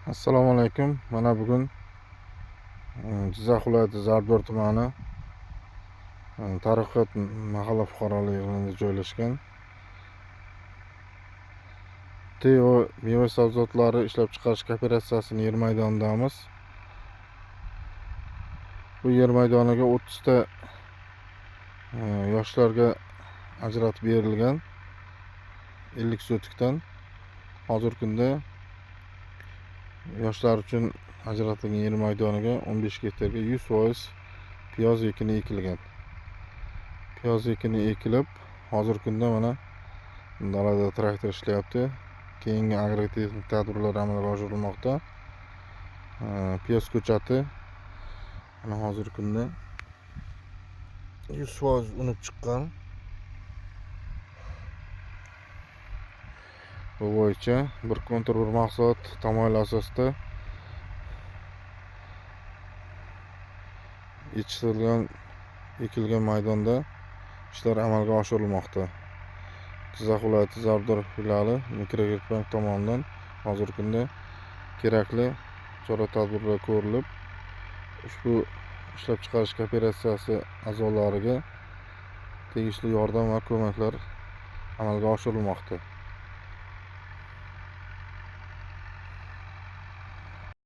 Assalomu alaykum. Mana bugun Jizzax viloyati Zardo'r tumani Taraqqiyot mahalla fuqarolik yig'inida joylashgan Teo meva sabzavotlari ishlab chiqarish kooperatsiyasining yer maydonidamiz. Bu yer maydoniga 30 ta yoshlarga ajratib berilgan 50 sotikdan. Hozirgi kunda yoshlar uchun ajratilgan yer maydoniga 15 gektarga 100% piyoz ekini ekilgan. Piyoz ekini ekilib, hozirgi kunda mana dalada traktor ishlayapti. Keyingi agrotexnik tadbirlar amalga oshirilmoqda. Piyoz ko'chati mana hozirgi kunda 100% unib chiqqan. Bu bo'yicha bir kontur bir mahsulot tamoyil asosida ekilgan maydonda ishlar amalga oshirilmoqda. Jizzax viloyati Zardo'r filiali Mikrokredit bank tomonidan hozirgi kunda kerakli chora-tadbirlar ko'rilib, ushbu ishlab chiqarish kooperatsiyasi a'zolariga tegishli yordam va ko'maklar amalga oshirilmoqda.